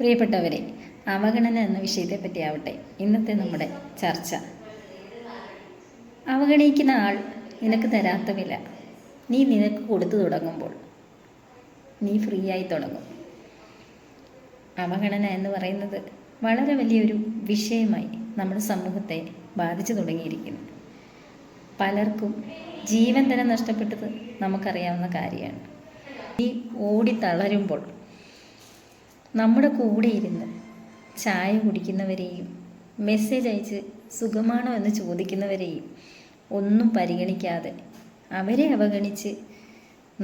പ്രിയപ്പെട്ടവരെ, അവഗണന എന്ന വിഷയത്തെപ്പറ്റി ആവട്ടെ ഇന്നത്തെ നമ്മുടെ ചർച്ച. അവഗണിക്കുന്ന ആൾ നിനക്ക് തരാത്ത വില നീ നിനക്ക് കൊടുത്തു തുടങ്ങുമ്പോൾ നീ ഫ്രീ ആയി തുടങ്ങും. അവഗണന എന്ന് പറയുന്നത് വളരെ വലിയൊരു വിഷയമായി നമ്മുടെ സമൂഹത്തെ ബാധിച്ചു തുടങ്ങിയിരിക്കുന്നു. പലർക്കും ജീവൻ തന്നെ നഷ്ടപ്പെട്ടത് നമുക്കറിയാവുന്ന കാര്യമാണ്. ഈ ഓടി തളരുമ്പോൾ നമ്മുടെ കൂടെ ഇരുന്ന് ചായ കുടിക്കുന്നവരെയും മെസ്സേജ് അയച്ച് സുഖമാണോ എന്ന് ചോദിക്കുന്നവരെയും ഒന്നും പരിഗണിക്കാതെ അവരെ അവഗണിച്ച്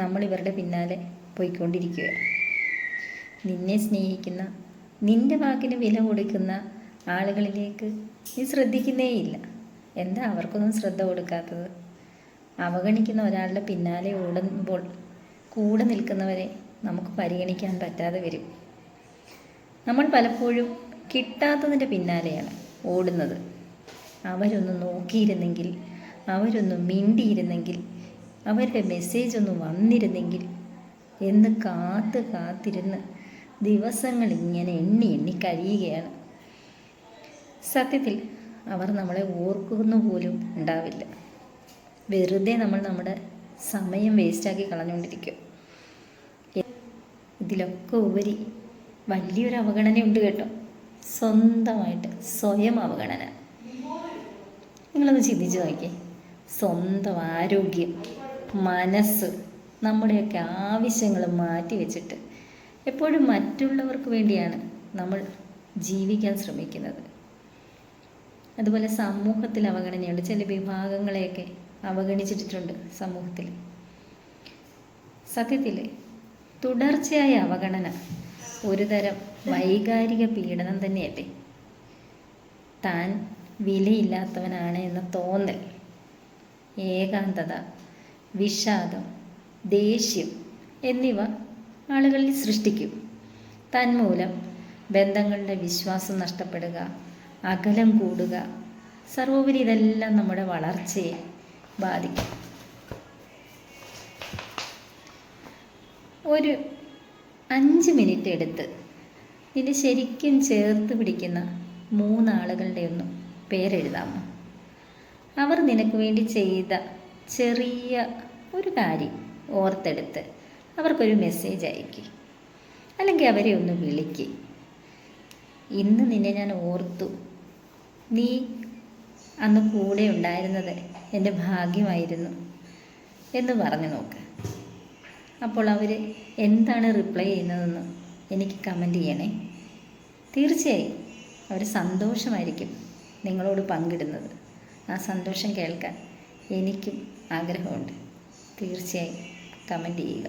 നമ്മളിവരുടെ പിന്നാലെ പോയിക്കൊണ്ടിരിക്കുക. നിന്നെ സ്നേഹിക്കുന്ന, നിൻ്റെ വാക്കിന് വില കൊടുക്കുന്ന ആളുകളിലേക്ക് നീ ശ്രദ്ധിക്കുന്നേയില്ല. എന്താ അവർക്കൊന്നും ശ്രദ്ധ കൊടുക്കാത്തത്? അവഗണിക്കുന്ന ഒരാളുടെ പിന്നാലെ ഓടുമ്പോൾ കൂടെ നിൽക്കുന്നവരെ നമുക്ക് പരിഗണിക്കാൻ പറ്റാതെ വരും. നമ്മൾ പലപ്പോഴും കിട്ടാത്തതിൻ്റെ പിന്നാലെയാണ് ഓടുന്നത്. അവരൊന്ന് നോക്കിയിരുന്നെങ്കിൽ, അവരൊന്ന് മിണ്ടിയിരുന്നെങ്കിൽ, അവരുടെ മെസ്സേജ് ഒന്ന് വന്നിരുന്നെങ്കിൽ എന്ന് കാത്തിരുന്ന് ദിവസങ്ങൾ ഇങ്ങനെ എണ്ണി കഴിയുകയാണ്. സത്യത്തിൽ അവർ നമ്മളെ ഓർക്കുന്ന പോലും ഉണ്ടാവില്ല. വെറുതെ നമ്മൾ നമ്മുടെ സമയം വേസ്റ്റാക്കി കളഞ്ഞുകൊണ്ടിരിക്കും. ഇതിലൊക്കെ ഉപരി വലിയൊരു അവഗണനയുണ്ട് കേട്ടോ. സ്വന്തമായിട്ട് സ്വയം അവഗണന. നിങ്ങളൊന്ന് ചിന്തിച്ച് നോക്കിയേ. സ്വന്തം ആരോഗ്യം, മനസ്സ്, നമ്മുടെയൊക്കെ ആവശ്യങ്ങൾ മാറ്റി വെച്ചിട്ട് എപ്പോഴും മറ്റുള്ളവർക്ക് വേണ്ടിയാണ് നമ്മൾ ജീവിക്കാൻ ശ്രമിക്കുന്നത്. അതുപോലെ സമൂഹത്തിൽ അവഗണനയുണ്ട്. ചില വിഭാഗങ്ങളെയൊക്കെ അവഗണിച്ചിട്ടുണ്ട് സമൂഹത്തിൽ. സത്യത്തിൽ തുടർച്ചയായ അവഗണന ഒരു തരം വൈകാരിക പീഡനം തന്നെയല്ലേ? താൻ വിലയില്ലാത്തവനാണ് എന്ന തോന്നൽ, ഏകാന്തത, വിഷാദം, ദേഷ്യം എന്നിവ ആളുകളിൽ സൃഷ്ടിക്കും. തന്മൂലം ബന്ധങ്ങളുടെ വിശ്വാസം നഷ്ടപ്പെടുക, അകലം കൂടുക, സർവോപരി ഇതെല്ലാം നമ്മുടെ വളർച്ചയെ ബാധിക്കും. ഒരു 5 മിനിറ്റ് എടുത്ത് നിന്നെ ശരിക്കും ചേർത്ത് പിടിക്കുന്ന 3 ആളുകളുടെ ഒന്നും പേരെഴുതാമോ? അവർ നിനക്ക് വേണ്ടി ചെയ്ത ചെറിയ ഒരു കാര്യം ഓർത്തെടുത്ത് അവർക്കൊരു മെസ്സേജ് അയക്കി, അല്ലെങ്കിൽ അവരെ ഒന്ന് വിളിക്ക്. ഇന്ന് നിന്നെ ഞാൻ ഓർത്തു, നീ അന്ന് കൂടെ ഉണ്ടായിരുന്നത് എൻ്റെ ഭാഗ്യമായിരുന്നു എന്ന് പറഞ്ഞു നോക്ക്. അപ്പോൾ അവർ എന്താണ് റിപ്ലൈ ചെയ്യുന്നതെന്ന് എനിക്ക് കമൻറ്റ് ചെയ്യണേ. തീർച്ചയായും അവർ സന്തോഷമായിരിക്കും നിങ്ങളോട് പങ്കിടുന്നത്. ആ സന്തോഷം കേൾക്കാൻ എനിക്കും ആഗ്രഹമുണ്ട്. തീർച്ചയായും കമൻറ്റ് ചെയ്യുക.